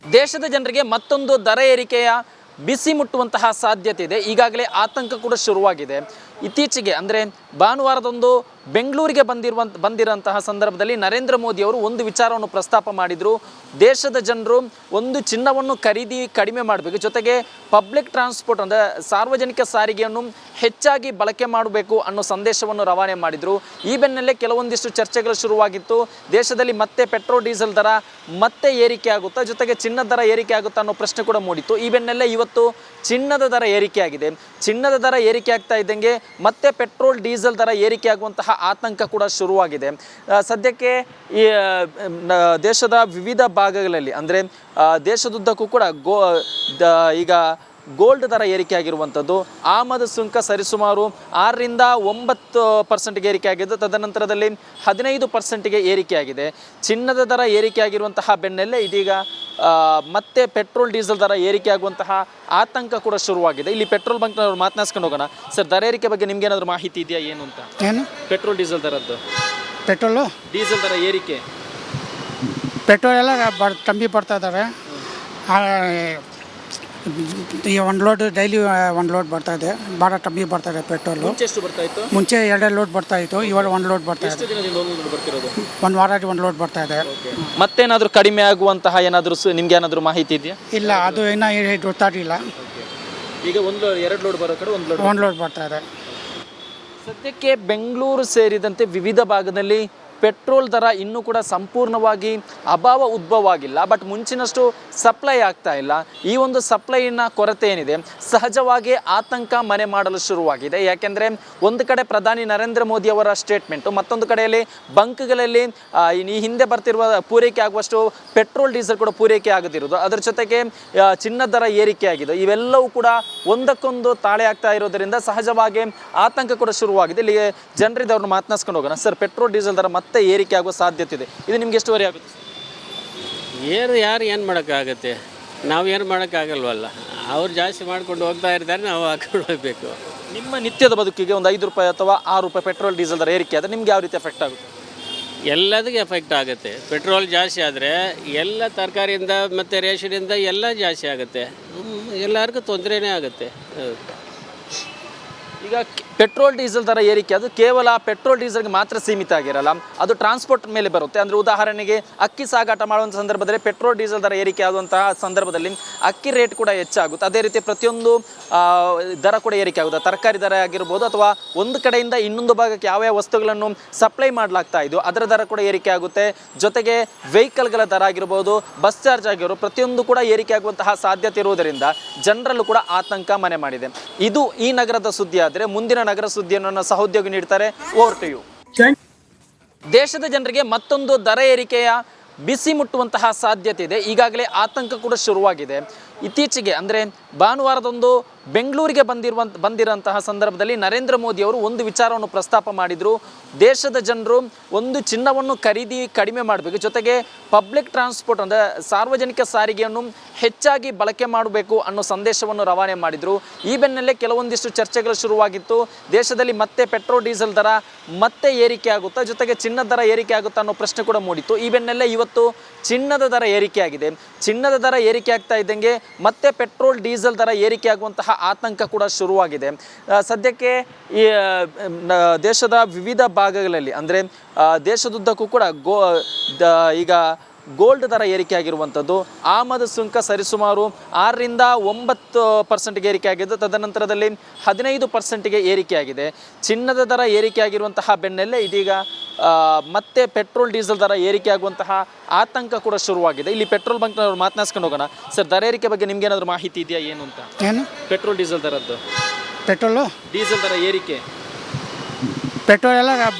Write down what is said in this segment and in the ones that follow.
ದೇಶದ ಜನರಿಗೆ ಮತ್ತೊಂದು ದರ ಏರಿಕೆಯ ಬಿಸಿ ಮುಟ್ಟುವಂತಹ ಸಾಧ್ಯತೆ ಇದೆ. ಈಗಾಗಲೇ ಆತಂಕ ಕೂಡ ಶುರುವಾಗಿದೆ. ಇತ್ತೀಚೆಗೆ ಅಂದರೆ ಭಾನುವಾರದಂದು ಬೆಂಗಳೂರಿಗೆ ಬಂದಿರುವಂತಹ ಸಂದರ್ಭದಲ್ಲಿ ನರೇಂದ್ರ ಮೋದಿ ಅವರು ಒಂದು ವಿಚಾರವನ್ನು ಪ್ರಸ್ತಾಪ ಮಾಡಿದರು. ದೇಶದ ಜನರು ಒಂದು ಚಿನ್ನವನ್ನು ಕಡಿಮೆ ಮಾಡಬೇಕು, ಜೊತೆಗೆ ಪಬ್ಲಿಕ್ ಟ್ರಾನ್ಸ್ಪೋರ್ಟ್ ಅಂದರೆ ಸಾರ್ವಜನಿಕ ಸಾರಿಗೆಯನ್ನು ಹೆಚ್ಚಾಗಿ ಬಳಕೆ ಮಾಡಬೇಕು ಅನ್ನೋ ಸಂದೇಶವನ್ನು ರವಾನೆ ಮಾಡಿದರು. ಈ ಬೆನ್ನಲ್ಲೇ ಕೆಲವೊಂದಿಷ್ಟು ಚರ್ಚೆಗಳು ಶುರುವಾಗಿತ್ತು. ದೇಶದಲ್ಲಿ ಮತ್ತೆ ಪೆಟ್ರೋಲ್ ಡೀಸೆಲ್ ದರ ಮತ್ತೆ ಏರಿಕೆ ಆಗುತ್ತಾ, ಜೊತೆಗೆ ಚಿನ್ನದ ದರ ಏರಿಕೆ ಆಗುತ್ತಾ ಅನ್ನೋ ಪ್ರಶ್ನೆ ಕೂಡ ಮೂಡಿತ್ತು. ಈ ಬೆನ್ನಲ್ಲೇ ಇವತ್ತು ಚಿನ್ನದ ದರ ಏರಿಕೆ ಆಗಿದೆ. ಚಿನ್ನದ ದರ ಏರಿಕೆ ಆಗ್ತಾ ಇದ್ದಂಗೆ ಮತ್ತೆ ಪೆಟ್ರೋಲ್ ಡೀಸೆಲ್ ದರ ಏರಿಕೆ ಆಗುವಂತಹ ಆತಂಕ ಕೂಡ ಶುರುವಾಗಿದೆ. ಸದ್ಯಕ್ಕೆ ಈ ದೇಶದ ವಿವಿಧ ಭಾಗಗಳಲ್ಲಿ ಅಂದರೆ ದೇಶದುದ್ದಕ್ಕೂ ಕೂಡ ಈಗ ಗೋಲ್ಡ್ ದರ ಏರಿಕೆ ಆಗಿರುವಂಥದ್ದು. ಆಮದು ಸುಂಕ ಸರಿಸುಮಾರು 6ರಿಂದ 9% ಏರಿಕೆ ಆಗಿದ್ದು, ತದನಂತರದಲ್ಲಿ 15% ಏರಿಕೆಯಾಗಿದೆ. ಚಿನ್ನದ ದರ ಏರಿಕೆ ಆಗಿರುವಂತಹ ಬೆನ್ನಲ್ಲೇ ಇದೀಗ ಮತ್ತೆ ಪೆಟ್ರೋಲ್ ಡೀಸೆಲ್ ದರ ಏರಿಕೆ ಆಗುವಂತಹ ಆತಂಕ ಕೂಡ ಶುರುವಾಗಿದೆ. ಇಲ್ಲಿ ಪೆಟ್ರೋಲ್ ಬಂಕ್ನವ್ರು ಮಾತನಾಡ್ಸ್ಕೊಂಡು ಹೋಗೋಣ. ಸರ್, ದರ ಏರಿಕೆ ಬಗ್ಗೆ ನಿಮ್ಗೆ ಏನಾದರೂ ಮಾಹಿತಿ ಇದೆಯಾ ಏನು ಅಂತ? ಏನು ಪೆಟ್ರೋಲ್ ಡೀಸೆಲ್ ದರದ್ದು, ಪೆಟ್ರೋಲು ಡೀಸೆಲ್ ದರ ಏರಿಕೆ, ಪೆಟ್ರೋಲ್ ಎಲ್ಲ ತಂಬಿ ಬರ್ತಾ ಇದ್ದಾರೆ. ಈ ಒಂದು ಲೋಡ್ ಡೈಲಿ ಒಂದು ಲೋಡ್ ಬರ್ತಾ ಇದೆ, ಭಾಳ ಕಮ್ಮಿ ಬರ್ತಾ ಇದೆ ಪೆಟ್ರೋಲು. ಎಷ್ಟು ಬರ್ತಾ ಇತ್ತು? ಮುಂಚೆ 2 ಲೋಡ್ ಬರ್ತಾ ಇತ್ತು, ಇವಾಗ 1 ಲೋಡ್ ಬರ್ತಾ ಇದೆ. ಒಂದು ವಾರಕ್ಕೆ 1 ಲೋಡ್ ಬರ್ತಾ ಇದೆ. ಮತ್ತೇನಾದರೂ ಕಡಿಮೆ ಆಗುವಂತಹ ಏನಾದರೂ ನಿಮ್ಗೆ ಏನಾದರೂ ಮಾಹಿತಿ ಇದೆಯಾ? ಇಲ್ಲ, ಅದು ಇನ್ನೂ ಗೊತ್ತಾಗಿಲ್ಲ. ಈಗ 2 ಲೋಡ್ ಬರೋ ಕಡೆ 1 ಲೋಡ್ ಬರ್ತಾ ಇದೆ. ಸದ್ಯಕ್ಕೆ ಬೆಂಗಳೂರು ಸೇರಿದಂತೆ ವಿವಿಧ ಭಾಗದಲ್ಲಿ ಪೆಟ್ರೋಲ್ ದರ ಇನ್ನೂ ಕೂಡ ಸಂಪೂರ್ಣವಾಗಿ ಅಭಾವ ಉದ್ಭವ ಆಗಿಲ್ಲ. ಬಟ್ ಮುಂಚಿನಷ್ಟು ಸಪ್ಲೈ ಆಗ್ತಾ ಇಲ್ಲ. ಈ ಒಂದು ಸಪ್ಲೈನ ಕೊರತೆ ಏನಿದೆ, ಸಹಜವಾಗಿ ಆತಂಕ ಮನೆ ಮಾಡಲು ಶುರುವಾಗಿದೆ. ಯಾಕೆಂದರೆ ಒಂದು ಕಡೆ ಪ್ರಧಾನಿ ನರೇಂದ್ರ ಮೋದಿ ಅವರ ಸ್ಟೇಟ್ಮೆಂಟು, ಮತ್ತೊಂದು ಕಡೆಯಲ್ಲಿ ಬಂಕ್ಗಳಲ್ಲಿ ಈ ಹಿಂದೆ ಬರ್ತಿರುವ ಪೂರೈಕೆ ಆಗುವಷ್ಟು ಪೆಟ್ರೋಲ್ ಡೀಸೆಲ್ ಕೂಡ ಪೂರೈಕೆ ಆಗದಿರೋದು, ಅದರ ಜೊತೆಗೆ ಚಿನ್ನದ ದರ ಏರಿಕೆ ಆಗಿದೆ. ಇವೆಲ್ಲವೂ ಕೂಡ ಒಂದಕ್ಕೊಂದು ತಾಳೆ ಆಗ್ತಾ ಇರೋದರಿಂದ ಸಹಜವಾಗಿ ಆತಂಕ ಕೂಡ ಶುರುವಾಗಿದೆ. ಇಲ್ಲಿಗೆ ಜನರಿದವ್ರನ್ನ ಮಾತನಾಡ್ಸ್ಕೊಂಡು ಹೋಗೋಣ. ಸರ್, ಪೆಟ್ರೋಲ್ ಡೀಸೆಲ್ ದರ ಮತ್ತೆ ಏರಿಕೆ ಆಗುವ ಸಾಧ್ಯತೆ ಇದೆ, ಇದು ನಿಮ್ಗೆ ಎಷ್ಟುವರೆ ಆಗುತ್ತೆ? ಯಾರು ಏನು ಮಾಡೋಕ್ಕಾಗುತ್ತೆ? ನಾವು ಏನು ಮಾಡೋಕ್ಕಾಗಲ್ವಲ್ಲ. ಅವ್ರು ಜಾಸ್ತಿ ಮಾಡ್ಕೊಂಡು ಹೋಗ್ತಾ ಇರ್ತಾರೆ, ನಾವು ಹಾಕೊಂಡು ಹೋಗಬೇಕು. ನಿಮ್ಮ ನಿತ್ಯದ ಬದುಕಿಗೆ ಒಂದು 5 ರೂಪಾಯಿ ಅಥವಾ 6 ರೂಪಾಯಿ ಪೆಟ್ರೋಲ್ ಡೀಸೆಲ್ ದರ ಏರಿಕೆ ಆದರೆ ನಿಮ್ಗೆ ಯಾವ ರೀತಿ ಎಫೆಕ್ಟ್ ಆಗುತ್ತೆ? ಎಲ್ಲದಕ್ಕೆ ಎಫೆಕ್ಟ್ ಆಗುತ್ತೆ. ಪೆಟ್ರೋಲ್ ಜಾಸ್ತಿ ಆದರೆ ಎಲ್ಲ ತರಕಾರಿಯಿಂದ ಮತ್ತು ರೇಷನಿಂದ ಎಲ್ಲ ಜಾಸ್ತಿ ಆಗುತ್ತೆ. ಎಲ್ಲರಿಗೂ ತೊಂದರೆನೇ ಆಗುತ್ತೆ. ಈಗ ಪೆಟ್ರೋಲ್ ಡೀಸೆಲ್ ದರ ಏರಿಕೆ ಅದು ಕೇವಲ ಪೆಟ್ರೋಲ್ ಡೀಸೆಲ್ಗೆ ಮಾತ್ರ ಸೀಮಿತ ಆಗಿರಲ್ಲ, ಅದು ಟ್ರಾನ್ಸ್ಪೋರ್ಟ್ ಮೇಲೆ ಬರುತ್ತೆ. ಅಂದರೆ ಉದಾಹರಣೆಗೆ ಅಕ್ಕಿ ಸಾಗಾಟ ಮಾಡುವಂಥ ಸಂದರ್ಭದಲ್ಲಿ ಪೆಟ್ರೋಲ್ ಡೀಸೆಲ್ ದರ ಏರಿಕೆ ಆಗುವಂತಹ ಸಂದರ್ಭದಲ್ಲಿ ಅಕ್ಕಿ ರೇಟ್ ಕೂಡ ಹೆಚ್ಚಾಗುತ್ತೆ. ಅದೇ ರೀತಿ ಪ್ರತಿಯೊಂದು ದರ ಕೂಡ ಏರಿಕೆ ಆಗುತ್ತೆ. ತರಕಾರಿ ದರ ಆಗಿರ್ಬೋದು, ಅಥವಾ ಒಂದು ಕಡೆಯಿಂದ ಇನ್ನೊಂದು ಭಾಗಕ್ಕೆ ಯಾವ್ಯಾವ ವಸ್ತುಗಳನ್ನು ಸಪ್ಲೈ ಮಾಡಲಾಗ್ತಾ ಇದೆಯೋ ಅದರ ದರ ಕೂಡ ಏರಿಕೆ ಆಗುತ್ತೆ. ಜೊತೆಗೆ ವೆಹಿಕಲ್ಗಳ ದರ ಆಗಿರ್ಬೋದು, ಬಸ್ ಚಾರ್ಜ್ ಆಗಿರ್ಬೋದು, ಪ್ರತಿಯೊಂದು ಕೂಡ ಏರಿಕೆ ಆಗುವಂತಹ ಸಾಧ್ಯತೆ ಇರುವುದರಿಂದ ಜನರಲ್ಲೂ ಕೂಡ ಆತಂಕ ಮನೆ ಮಾಡಿದೆ. ಇದು ಈ ನಗರದ ಸುದ್ದಿ ಆದರೆ ಮುಂದಿನ ನಗರ ಸುದ್ದಿಯನ್ನು ಸಹೋದ್ಯೋಗಿ ನೀಡ್ತಾರೆ. Over to you. ದೇಶದ ಜನರಿಗೆ ಮತ್ತೊಂದು ದರ ಏರಿಕೆಯ ಬಿಸಿ ಮುಟ್ಟುವಂತಹ ಸಾಧ್ಯತೆ ಇದೆ. ಈಗಾಗಲೇ ಆತಂಕ ಕೂಡ ಶುರುವಾಗಿದೆ. ಇತ್ತೀಚೆಗೆ ಅಂದರೆ ಭಾನುವಾರದಂದು ಬೆಂಗಳೂರಿಗೆ ಬಂದಿರುವಂತಹ ಸಂದರ್ಭದಲ್ಲಿ ನರೇಂದ್ರ ಮೋದಿ ಅವರು ಒಂದು ವಿಚಾರವನ್ನು ಪ್ರಸ್ತಾಪ ಮಾಡಿದರು. ದೇಶದ ಜನರು ಒಂದು ಚಿನ್ನವನ್ನು ಕಡಿಮೆ ಮಾಡಬೇಕು, ಜೊತೆಗೆ ಪಬ್ಲಿಕ್ ಟ್ರಾನ್ಸ್ಪೋರ್ಟ್ ಅಂದರೆ ಸಾರ್ವಜನಿಕ ಸಾರಿಗೆಯನ್ನು ಹೆಚ್ಚಾಗಿ ಬಳಕೆ ಮಾಡಬೇಕು ಅನ್ನೋ ಸಂದೇಶವನ್ನು ರವಾನೆ ಮಾಡಿದರು. ಈ ಬೆನ್ನಲ್ಲೇ ಕೆಲವೊಂದಿಷ್ಟು ಚರ್ಚೆಗಳು ಶುರುವಾಗಿತ್ತು. ದೇಶದಲ್ಲಿ ಮತ್ತೆ ಪೆಟ್ರೋಲ್ ಡೀಸೆಲ್ ದರ ಮತ್ತೆ ಏರಿಕೆ ಆಗುತ್ತಾ, ಜೊತೆಗೆ ಚಿನ್ನದ ದರ ಏರಿಕೆ ಆಗುತ್ತಾ ಅನ್ನೋ ಪ್ರಶ್ನೆ ಕೂಡ ಮೂಡಿತ್ತು. ಈ ಬೆನ್ನಲ್ಲೇ ಇವತ್ತು ಚಿನ್ನದ ದರ ಏರಿಕೆ ಆಗಿದೆ. ಚಿನ್ನದ ದರ ಏರಿಕೆ ಆಗ್ತಾ ಇದ್ದಂಗೆ ಮತ್ತೆ ಪೆಟ್ರೋಲ್ ಡೀಸೆಲ್ ದರ ಏರಿಕೆ ಆಗುವಂತಹ ಆತಂಕ ಕೂಡ ಶುರುವಾಗಿದೆ. ಸದ್ಯಕ್ಕೆ ಈ ದೇಶದ ವಿವಿಧ ಭಾಗಗಳಲ್ಲಿ ಅಂದರೆ ದೇಶದುದ್ದಕ್ಕೂ ಕೂಡ ಈಗ ಗೋಲ್ಡ್ ದರ ಏರಿಕೆ ಆಗಿರುವಂಥದ್ದು. ಆಮದು ಸುಂಕ ಸರಿಸುಮಾರು 6ರಿಂದ 9% ಏರಿಕೆ ಆಗಿದ್ದು, ತದನಂತರದಲ್ಲಿ 15% ಏರಿಕೆಯಾಗಿದೆ. ಚಿನ್ನದ ದರ ಏರಿಕೆ ಆಗಿರುವಂತಹ ಬೆನ್ನಲ್ಲೇ ಇದೀಗ ಮತ್ತೆ ಪೆಟ್ರೋಲ್ ಡೀಸೆಲ್ ದರ ಏರಿಕೆ ಆಗುವಂತಹ ಆತಂಕ ಕೂಡ ಶುರುವಾಗಿದೆ. ಇಲ್ಲಿ ಪೆಟ್ರೋಲ್ ಬಂಕ್ನವ್ರು ಮಾತನಾಡ್ಸ್ಕೊಂಡು ಹೋಗೋಣ. ಸರ್, ದರ ಏರಿಕೆ ಬಗ್ಗೆ ನಿಮ್ಗೆ ಏನಾದರೂ ಮಾಹಿತಿ ಇದೆಯಾ ಏನು ಅಂತ? ಏನು ಪೆಟ್ರೋಲ್ ಡೀಸೆಲ್ ದರದ್ದು, ಪೆಟ್ರೋಲು ಡೀಸೆಲ್ ದರ ಏರಿಕೆ, ಪೆಟ್ರೋಲ್ ಎಲ್ಲ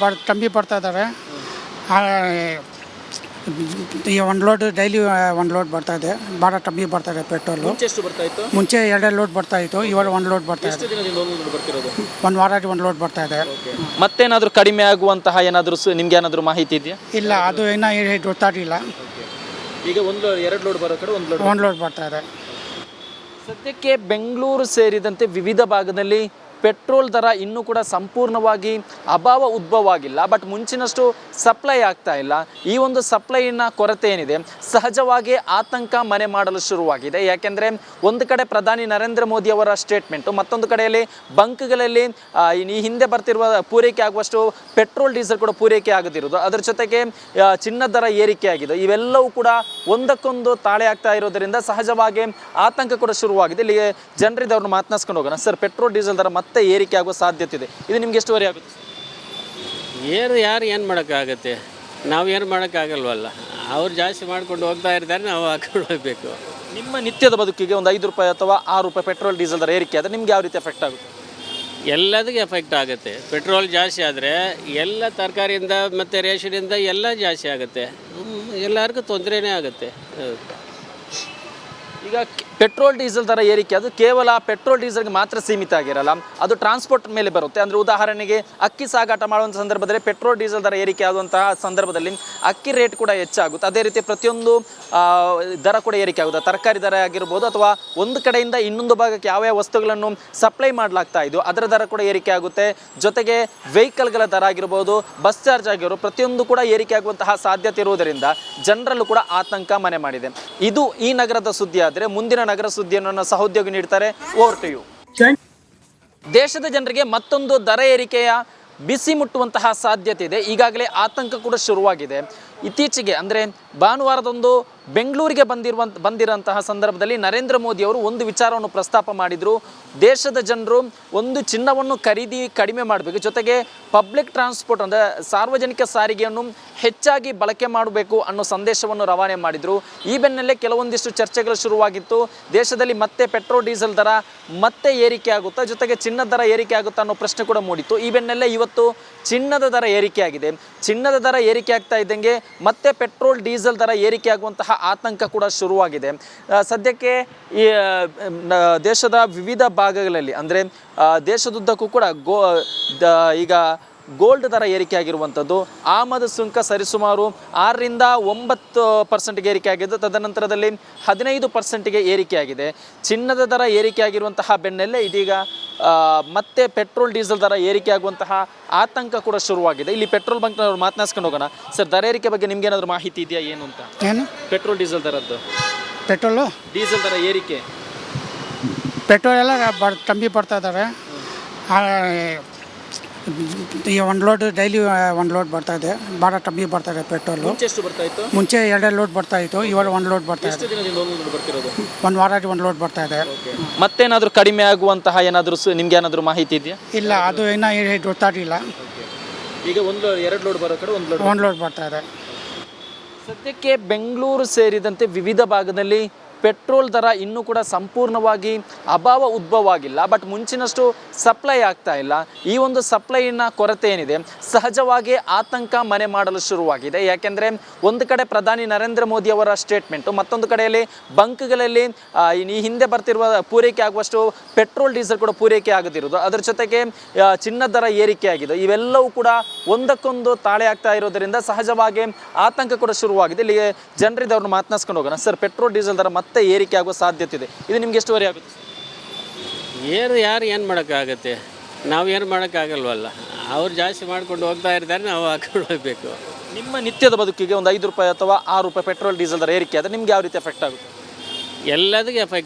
ತಂಬಿ ಬರ್ತಾ ಇದ್ದಾರೆ. ಈ 1 ಲೋಡ್ ಡೈಲಿ 1 ಲೋಡ್ ಬರ್ತಾ ಇದೆ, ಭಾಳ ಕಮ್ಮಿ ಬರ್ತಾ ಇದೆ ಪೆಟ್ರೋಲು. ಎಷ್ಟು ಬರ್ತಾ ಇತ್ತು? ಮುಂಚೆ 2 ಲೋಡ್ ಬರ್ತಾ ಇತ್ತು, ಇವಾಗ 1 ಲೋಡ್ ಬರ್ತಾ ಇದೆ. ಒಂದು ವಾರಕ್ಕೆ 1 ಲೋಡ್ ಬರ್ತಾ ಇದೆ. ಮತ್ತೇನಾದರೂ ಕಡಿಮೆ ಆಗುವಂತಹ ಏನಾದರೂ ನಿಮ್ಗೆ ಏನಾದರೂ ಮಾಹಿತಿ ಇದೆಯಾ? ಇಲ್ಲ, ಅದು ಇನ್ನೂ ಗೊತ್ತಾಗಿಲ್ಲ. ಈಗ 2 ಲೋಡ್ ಬರೋ ಕಡೆ 1 ಲೋಡ್ ಬರ್ತಾ ಇದೆ. ಸದ್ಯಕ್ಕೆ ಬೆಂಗಳೂರು ಸೇರಿದಂತೆ ವಿವಿಧ ಭಾಗದಲ್ಲಿ ಪೆಟ್ರೋಲ್ ದರ ಇನ್ನೂ ಕೂಡ ಸಂಪೂರ್ಣವಾಗಿ ಅಭಾವ ಉದ್ಭವ ಆಗಿಲ್ಲ, ಬಟ್ ಮುಂಚಿನಷ್ಟು ಸಪ್ಲೈ ಆಗ್ತಾ ಇಲ್ಲ. ಈ ಒಂದು ಸಪ್ಲೈನ ಕೊರತೆ ಏನಿದೆ ಸಹಜವಾಗಿ ಆತಂಕ ಮನೆ ಮಾಡಲು ಶುರುವಾಗಿದೆ. ಯಾಕೆಂದರೆ ಒಂದು ಕಡೆ ಪ್ರಧಾನಿ ನರೇಂದ್ರ ಮೋದಿ ಅವರ ಸ್ಟೇಟ್ಮೆಂಟು, ಮತ್ತೊಂದು ಕಡೆಯಲ್ಲಿ ಬಂಕ್ಗಳಲ್ಲಿ ಈ ಹಿಂದೆ ಬರ್ತಿರುವ ಪೂರೈಕೆ ಆಗುವಷ್ಟು ಪೆಟ್ರೋಲ್ ಡೀಸೆಲ್ ಕೂಡ ಪೂರೈಕೆ ಆಗದಿರೋದು, ಅದರ ಜೊತೆಗೆ ಚಿನ್ನದ ದರ ಏರಿಕೆ ಆಗಿದೆ. ಇವೆಲ್ಲವೂ ಕೂಡ ಒಂದಕ್ಕೊಂದು ತಾಳೆ ಆಗ್ತಾ ಇರೋದರಿಂದ ಸಹಜವಾಗಿ ಆತಂಕ ಕೂಡ ಶುರುವಾಗಿದೆ. ಇಲ್ಲಿಗೆ ಜನರಿದವ್ರನ್ನ ಮಾತನಾಡ್ಸ್ಕೊಂಡು ಹೋಗೋಣ. ಸರ್, ಪೆಟ್ರೋಲ್ ಡೀಸೆಲ್ ದರ ಮತ್ತೆ ಏರಿಕೆ ಆಗುವ ಸಾಧ್ಯತೆ ಇದೆ, ಇದು ನಿಮ್ಗೆ ಎಷ್ಟುವರೆ ಆಗುತ್ತೆ? ಯಾರು ಏನು ಮಾಡೋಕ್ಕಾಗತ್ತೆ, ನಾವು ಏನು ಮಾಡೋಕ್ಕಾಗಲ್ವಲ್ಲ. ಅವ್ರು ಜಾಸ್ತಿ ಮಾಡ್ಕೊಂಡು ಹೋಗ್ತಾ ಇರ್ತಾರೆ, ನಾವು ಹಾಕೊಂಡು ಹೋಗಬೇಕು. ನಿಮ್ಮ ನಿತ್ಯದ ಬದುಕಿಗೆ ಒಂದು 5 ರೂಪಾಯಿ ಅಥವಾ 6 ರೂಪಾಯಿ ಪೆಟ್ರೋಲ್ ಡೀಸೆಲ್ ದರ ಏರಿಕೆ ಆದರೆ ನಿಮ್ಗೆ ಯಾವ ರೀತಿ ಎಫೆಕ್ಟ್ ಆಗುತ್ತೆ? ಎಲ್ಲದಕ್ಕೆ ಎಫೆಕ್ಟ್ ಆಗುತ್ತೆ. ಪೆಟ್ರೋಲ್ ಜಾಸ್ತಿ ಆದರೆ ಎಲ್ಲ ತರಕಾರಿಯಿಂದ ಮತ್ತು ರೇಷನಿಂದ ಎಲ್ಲ ಜಾಸ್ತಿ ಆಗುತ್ತೆ. ಎಲ್ಲರಿಗೂ ತೊಂದರೆನೇ ಆಗುತ್ತೆ. ಈಗ ಪೆಟ್ರೋಲ್ ಡೀಸೆಲ್ ದರ ಏರಿಕೆ ಅದು ಕೇವಲ ಪೆಟ್ರೋಲ್ ಡೀಸೆಲ್ಗೆ ಮಾತ್ರ ಸೀಮಿತ ಆಗಿರಲ್ಲ, ಅದು ಟ್ರಾನ್ಸ್ಪೋರ್ಟ್ ಮೇಲೆ ಬರುತ್ತೆ. ಅಂದರೆ ಉದಾಹರಣೆಗೆ ಅಕ್ಕಿ ಸಾಗಾಟ ಮಾಡುವಂಥ ಸಂದರ್ಭದಲ್ಲಿ ಪೆಟ್ರೋಲ್ ಡೀಸೆಲ್ ದರ ಏರಿಕೆ ಆಗುವಂತಹ ಸಂದರ್ಭದಲ್ಲಿ ಅಕ್ಕಿ ರೇಟ್ ಕೂಡ ಹೆಚ್ಚಾಗುತ್ತೆ. ಅದೇ ರೀತಿ ಪ್ರತಿಯೊಂದು ದರ ಕೂಡ ಏರಿಕೆ ಆಗುತ್ತೆ. ತರಕಾರಿ ದರ ಆಗಿರ್ಬೋದು ಅಥವಾ ಒಂದು ಕಡೆಯಿಂದ ಇನ್ನೊಂದು ಭಾಗಕ್ಕೆ ಯಾವ್ಯಾವ ವಸ್ತುಗಳನ್ನು ಸಪ್ಲೈ ಮಾಡಲಾಗ್ತಾ ಇದೆಯೋ ಅದರ ದರ ಕೂಡ ಏರಿಕೆ ಆಗುತ್ತೆ. ಜೊತೆಗೆ ವೆಹಿಕಲ್ಗಳ ದರ ಆಗಿರ್ಬೋದು, ಬಸ್ ಚಾರ್ಜ್ ಆಗಿರ್ಬೋದು, ಪ್ರತಿಯೊಂದು ಕೂಡ ಏರಿಕೆ ಆಗುವಂತಹ ಸಾಧ್ಯತೆ ಇರುವುದರಿಂದ ಜನರಲ್ಲೂ ಕೂಡ ಆತಂಕ ಮನೆ ಮಾಡಿದೆ. ಇದು ಈ ನಗರದ ಸುದ್ದಿ ಆದರೆ ಮುಂದಿನ ನಗರ ಸುದ್ದಿಯನ್ನು ಸಹೋದ್ಯೋಗಿ ನೀಡ್ತಾರೆ. Over to you. ದೇಶದ ಜನರಿಗೆ ಮತ್ತೊಂದು ದರ ಏರಿಕೆಯ ಬಿಸಿ ಮುಟ್ಟುವಂತಹ ಸಾಧ್ಯತೆ ಇದೆ. ಈಗಾಗಲೇ ಆತಂಕ ಕೂಡ ಶುರುವಾಗಿದೆ. ಇತ್ತೀಚೆಗೆ ಅಂದರೆ ಭಾನುವಾರದಂದು ಬೆಂಗಳೂರಿಗೆ ಬಂದಿರುವಂತಹ ಸಂದರ್ಭದಲ್ಲಿ ನರೇಂದ್ರ ಮೋದಿ ಅವರು ಒಂದು ವಿಚಾರವನ್ನು ಪ್ರಸ್ತಾಪ ಮಾಡಿದರು. ದೇಶದ ಜನರು ಒಂದು ಚಿನ್ನವನ್ನು ಖರೀದಿ ಕಡಿಮೆ ಮಾಡಬೇಕು, ಜೊತೆಗೆ ಪಬ್ಲಿಕ್ ಟ್ರಾನ್ಸ್ಪೋರ್ಟ್ ಅಂದರೆ ಸಾರ್ವಜನಿಕ ಸಾರಿಗೆಯನ್ನು ಹೆಚ್ಚಾಗಿ ಬಳಕೆ ಮಾಡಬೇಕು ಅನ್ನೋ ಸಂದೇಶವನ್ನು ರವಾನೆ ಮಾಡಿದರು. ಈ ಬೆನ್ನಲ್ಲೇ ಕೆಲವೊಂದಿಷ್ಟು ಚರ್ಚೆಗಳು ಶುರುವಾಗಿತ್ತು. ದೇಶದಲ್ಲಿ ಮತ್ತೆ ಪೆಟ್ರೋಲ್ ಡೀಸೆಲ್ ದರ ಮತ್ತೆ ಏರಿಕೆ ಆಗುತ್ತಾ, ಜೊತೆಗೆ ಚಿನ್ನದ ದರ ಏರಿಕೆ ಆಗುತ್ತಾ ಅನ್ನೋ ಪ್ರಶ್ನೆ ಕೂಡ ಮೂಡಿತ್ತು. ಈ ಬೆನ್ನಲ್ಲೇ ಇವತ್ತು ಚಿನ್ನದ ದರ ಏರಿಕೆ ಆಗಿದೆ. ಚಿನ್ನದ ದರ ಏರಿಕೆ ಆಗ್ತಾ ಇದ್ದಂಗೆ ಮತ್ತೆ ಪೆಟ್ರೋಲ್ ಡೀಸೆಲ್ ದರ ಏರಿಕೆ ಆಗುವಂತಹ ಆತಂಕ ಕೂಡ ಶುರುವಾಗಿದೆ. ಸದ್ಯಕ್ಕೆ ಈ ದೇಶದ ವಿವಿಧ ಭಾಗಗಳಲ್ಲಿ ಅಂದರೆ ದೇಶದುದ್ದಕ್ಕೂ ಕೂಡ ಈಗ ಗೋಲ್ಡ್ ದರ ಏರಿಕೆ ಆಗಿರುವಂಥದ್ದು, ಆಮದು ಸುಂಕ ಸರಿಸುಮಾರು 6ರಿಂದ 9% ಏರಿಕೆ ಆಗಿದ್ದು, ತದನಂತರದಲ್ಲಿ 15% ಏರಿಕೆ ಆಗಿದೆ. ಚಿನ್ನದ ದರ ಏರಿಕೆ ಆಗಿರುವಂತಹ ಬೆನ್ನಲ್ಲೇ ಇದೀಗ ಮತ್ತೆ ಪೆಟ್ರೋಲ್ ಡೀಸೆಲ್ ದರ ಏರಿಕೆ ಆಗುವಂತಹ ಆತಂಕ ಕೂಡ ಶುರುವಾಗಿದೆ. ಇಲ್ಲಿ ಪೆಟ್ರೋಲ್ ಬಂಕ್ನವ್ರು ಮಾತನಾಡ್ಸ್ಕೊಂಡು ಹೋಗೋಣ. ಸರ್, ದರ ಏರಿಕೆ ಬಗ್ಗೆ ನಿಮ್ಗೆ ಏನಾದರೂ ಮಾಹಿತಿ ಇದೆಯಾ ಏನು ಅಂತ? ಏನು ಪೆಟ್ರೋಲ್ ಡೀಸೆಲ್ ದರದ್ದು, ಪೆಟ್ರೋಲು ಡೀಸೆಲ್ ದರ ಏರಿಕೆ, ಪೆಟ್ರೋಲ್ ಎಲ್ಲ ತಂಬಿ ಬರ್ತಾ ಇದ್ದಾರೆ. ಈಗ ಒಂದು ಲೋಡ್ ಡೈಲಿ ಒಂದು ಲೋಡ್ ಬರ್ತಾ ಇದೆ, ಭಾಳ ಕಮ್ಮಿ ಬರ್ತಾ ಇದೆ ಪೆಟ್ರೋಲು. ಎಷ್ಟು ಬರ್ತಾ ಇತ್ತು? ಮುಂಚೆ 2 ಲೋಡ್ ಬರ್ತಾ ಇತ್ತು, ಇವಾಗ 1 ಲೋಡ್ ಬರ್ತಾ ಇದೆ. ಬರ್ತಿರೋದು 1 ವಾರಕ್ಕೆ 1 ಲೋಡ್ ಬರ್ತಾ ಇದೆ. ಮತ್ತೇನಾದರೂ ಕಡಿಮೆ ಆಗುವಂತಹ ಏನಾದರೂ ನಿಮ್ಗೆ ಏನಾದರೂ ಮಾಹಿತಿ ಇದೆಯಾ? ಇಲ್ಲ, ಅದು ಇನ್ನೂ ಗೊತ್ತಾಗಿಲ್ಲ. ಈಗ 2 ಲೋಡ್ ಬರೋ ಕಡೆ 1 ಲೋಡ್ ಬರ್ತಾ ಇದೆ. ಸದ್ಯಕ್ಕೆ ಬೆಂಗಳೂರು ಸೇರಿದಂತೆ ವಿವಿಧ ಭಾಗದಲ್ಲಿ ಪೆಟ್ರೋಲ್ ದರ ಇನ್ನೂ ಕೂಡ ಸಂಪೂರ್ಣವಾಗಿ ಅಭಾವ ಉದ್ಭವ ಆಗಿಲ್ಲ, ಬಟ್ ಮುಂಚಿನಷ್ಟು ಸಪ್ಲೈ ಆಗ್ತಾ ಇಲ್ಲ. ಈ ಒಂದು ಸಪ್ಲೈನ ಕೊರತೆ ಏನಿದೆ ಸಹಜವಾಗಿ ಆತಂಕ ಮನೆ ಮಾಡಲು ಶುರುವಾಗಿದೆ. ಯಾಕೆಂದರೆ ಒಂದು ಕಡೆ ಪ್ರಧಾನಿ ನರೇಂದ್ರ ಮೋದಿ ಅವರ ಸ್ಟೇಟ್ಮೆಂಟು, ಮತ್ತೊಂದು ಕಡೆಯಲ್ಲಿ ಬಂಕ್ಗಳಲ್ಲಿ ಈ ಹಿಂದೆ ಬರ್ತಿರುವ ಪೂರೈಕೆ ಆಗುವಷ್ಟು ಪೆಟ್ರೋಲ್ ಡೀಸೆಲ್ ಕೂಡ ಪೂರೈಕೆ ಆಗದಿರೋದು, ಅದರ ಜೊತೆಗೆ ಚಿನ್ನದ ದರ ಏರಿಕೆ ಆಗಿದೆ. ಇವೆಲ್ಲವೂ ಕೂಡ ಒಂದಕ್ಕೊಂದು ತಾಳೆ ಆಗ್ತಾ ಇರೋದರಿಂದ ಸಹಜವಾಗಿ ಆತಂಕ ಕೂಡ ಶುರುವಾಗಿದೆ. ಇಲ್ಲಿಗೆ ಜನರಿದವ್ರನ್ನ ಮಾತನಾಡ್ಸ್ಕೊಂಡು ಹೋಗೋಣ. ಸರ್, ಪೆಟ್ರೋಲ್ ಡೀಸೆಲ್ ದರ ಮತ್ತೆ ಏರಿಕೆ ಆಗುವ ಸಾಧ್ಯತೆ ಇದೆ, ಇದು ನಿಮ್ಗೆ ಎಷ್ಟುವರೆ ಆಗುತ್ತೆ? ಯಾರು ಏನು ಮಾಡೋಕ್ಕಾಗತ್ತೆ, ನಾವು ಏನು ಮಾಡೋಕ್ಕಾಗಲ್ವಲ್ಲ. ಅವ್ರು ಜಾಸ್ತಿ ಮಾಡ್ಕೊಂಡು ಹೋಗ್ತಾ ಇರ್ತಾರೆ, ನಾವು ಹಾಕೊಂಡು ಹೋಗಬೇಕು. ನಿಮ್ಮ ನಿತ್ಯದ ಬದುಕಿಗೆ ಒಂದು 5 ರೂಪಾಯಿ ಅಥವಾ 6 ರೂಪಾಯಿ ಪೆಟ್ರೋಲ್ ಡೀಸೆಲ್ ದರ ಏರಿಕೆ ಆದರೆ ನಿಮ್ಗೆ ಯಾವ ರೀತಿ ಎಫೆಕ್ಟ್ ಆಗುತ್ತೆ? ಎಲ್ಲದಕ್ಕೆ ಎಫೆಕ್ಟ್